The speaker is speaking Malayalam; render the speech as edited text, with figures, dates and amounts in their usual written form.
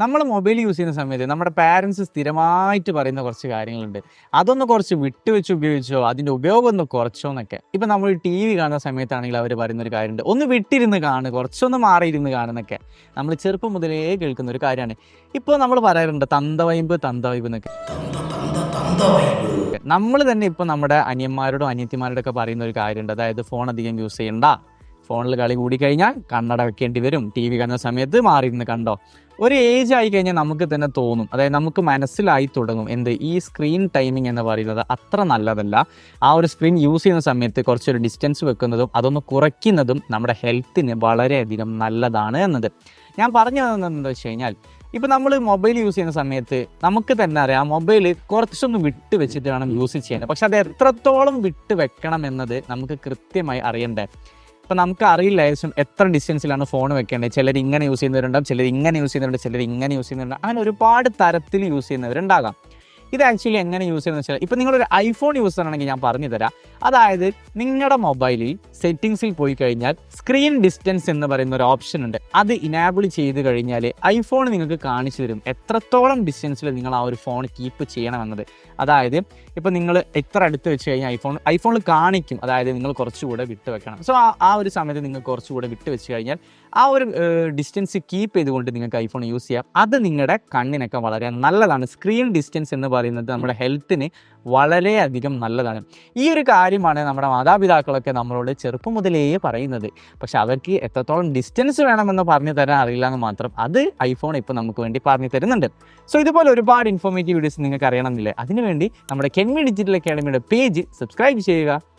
നമ്മൾ മൊബൈൽ യൂസ് ചെയ്യുന്ന സമയത്ത് നമ്മുടെ പാരൻസ് സ്ഥിരമായിട്ട് പറയുന്ന കുറച്ച് കാര്യങ്ങളുണ്ട്. അതൊന്ന് കുറച്ച് വിട്ടുവെച്ച് ഉപയോഗിച്ചോ, അതിൻ്റെ ഉപയോഗം ഒന്ന് കുറച്ചോ എന്നൊക്കെ. ഇപ്പം നമ്മൾ ടി വി കാണുന്ന സമയത്താണെങ്കിൽ അവർ പറയുന്നൊരു കാര്യമുണ്ട്, ഒന്ന് വിട്ടിരുന്ന് കാണുക, കുറച്ചൊന്ന് മാറിയിരുന്ന് കാണുന്നൊക്കെ. നമ്മൾ ചെറുപ്പം മുതലേ കേൾക്കുന്ന ഒരു കാര്യമാണ്. ഇപ്പോൾ നമ്മൾ പറയാറുണ്ട് തന്തവൈബ് എന്നൊക്കെ. നമ്മൾ തന്നെ ഇപ്പോൾ നമ്മുടെ അനിയന്മാരോടും അനിയത്തിമാരോടും ഒക്കെ പറയുന്ന ഒരു കാര്യമുണ്ട്, അതായത് ഫോൺ അധികം യൂസ് ചെയ്യണ്ട, ഫോണിൽ കളി കൂടിക്കഴിഞ്ഞാൽ കണ്ണട വെക്കേണ്ടി വരും, ടി വി കാണുന്ന സമയത്ത് മാറിയിരുന്ന് കണ്ടോ. ഒരു ഏജ് ആയി കഴിഞ്ഞാൽ നമുക്ക് തന്നെ തോന്നും, അതായത് നമുക്ക് മനസ്സിലായി തുടങ്ങും എന്ത്, ഈ സ്ക്രീൻ ടൈമിംഗ് എന്ന് പറയുന്നത് അത്ര നല്ലതല്ല. ആ ഒരു സ്ക്രീൻ യൂസ് ചെയ്യുന്ന സമയത്ത് കുറച്ചൊരു ഡിസ്റ്റൻസ് വെക്കുന്നതും അതൊന്ന് കുറയ്ക്കുന്നതും നമ്മുടെ ഹെൽത്തിന് വളരെയധികം നല്ലതാണ് എന്നത്. ഞാൻ പറഞ്ഞു തന്നത് എന്താ വെച്ച് കഴിഞ്ഞാൽ, ഇപ്പോൾ നമ്മൾ മൊബൈൽ യൂസ് ചെയ്യുന്ന സമയത്ത് നമുക്ക് തന്നെ അറിയാം മൊബൈൽ കുറച്ചൊന്ന് വിട്ട് വെച്ചിട്ട് വേണം യൂസ് ചെയ്യാൻ. പക്ഷെ അത് എത്രത്തോളം വിട്ട് വെക്കണം എന്നത് നമുക്ക് കൃത്യമായി അറിയണ്ടേ. ഇപ്പം നമുക്ക് അറിയില്ല ഏകദേശം എത്ര ഡിസ്റ്റൻസിലാണ് ഫോൺ വെക്കേണ്ടത്. ചിലർ ഇങ്ങനെ യൂസ് ചെയ്യുന്നവരുണ്ടാകും, ചിലർ ഇങ്ങനെ യൂസ് ചെയ്യുന്നവരുണ്ട്, ചിലർ ഇങ്ങനെ യൂസ് ചെയ്യുന്നവരുണ്ട്. അങ്ങനെ ഒരുപാട് തരത്തിൽ യൂസ് ചെയ്യുന്നവരുണ്ടാകാം. ഇത് ആക്ച്വലി എങ്ങനെ യൂസ് ചെയ്യുന്നത് വെച്ചാൽ, ഇപ്പം നിങ്ങളൊരു ഐഫോൺ യൂസർ ആണെങ്കിൽ ഞാൻ പറഞ്ഞു തരാം. അതായത് നിങ്ങളുടെ മൊബൈലിൽ സെറ്റിങ്സിൽ പോയി കഴിഞ്ഞാൽ സ്ക്രീൻ ഡിസ്റ്റൻസ് എന്ന് പറയുന്ന ഒരു ഓപ്ഷൻ ഉണ്ട്. അത് ഇനാബിൾ ചെയ്ത് കഴിഞ്ഞാൽ ഐഫോൺ നിങ്ങൾക്ക് കാണിച്ചു തരും എത്രത്തോളം ഡിസ്റ്റൻസിൽ നിങ്ങൾ ആ ഒരു ഫോൺ കീപ്പ് ചെയ്യണമെന്നത്. അതായത് ഇപ്പം നിങ്ങൾ എത്ര അടുത്ത് വെച്ച് കഴിഞ്ഞാൽ ഐഫോണിൽ കാണിക്കും, അതായത് നിങ്ങൾ കുറച്ചുകൂടെ വിട്ട് വെക്കണം. സോ ആ ഒരു സമയത്ത് നിങ്ങൾ കുറച്ചുകൂടെ വിട്ട് വെച്ച് കഴിഞ്ഞാൽ ആ ഒരു ഡിസ്റ്റൻസ് കീപ്പ് ചെയ്തുകൊണ്ട് നിങ്ങൾക്ക് ഐഫോൺ യൂസ് ചെയ്യാം. അത് നിങ്ങളുടെ കണ്ണിനൊക്കെ വളരെ നല്ലതാണ്. സ്ക്രീൻ ഡിസ്റ്റൻസ് എന്ന് പറയുന്നത് നമ്മുടെ ഹെൽത്തിന് വളരെയധികം നല്ലതാണ്. ഈ ഒരു കാര്യമാണ് നമ്മുടെ മാതാപിതാക്കളൊക്കെ നമ്മളോട് ചെറുപ്പം മുതലേ പറയുന്നത്. പക്ഷെ അവർക്ക് എത്രത്തോളം ഡിസ്റ്റൻസ് വേണമെന്ന് പറഞ്ഞു തരാൻ അറിയില്ല എന്ന് മാത്രം. അത് ഐഫോൺ ഇപ്പോൾ നമുക്ക് വേണ്ടി പറഞ്ഞു തരുന്നുണ്ട്. സോ ഇതുപോലെ ഒരുപാട് ഇൻഫോർമേറ്റീവ് വീഡിയോസ് നിങ്ങൾക്ക് അറിയണമെന്നില്ലേ, അതിനുവേണ്ടി നമ്മുടെ കെൻവി ഡിജിറ്റൽ അക്കാഡമിയുടെ പേജ് സബ്സ്ക്രൈബ് ചെയ്യുക.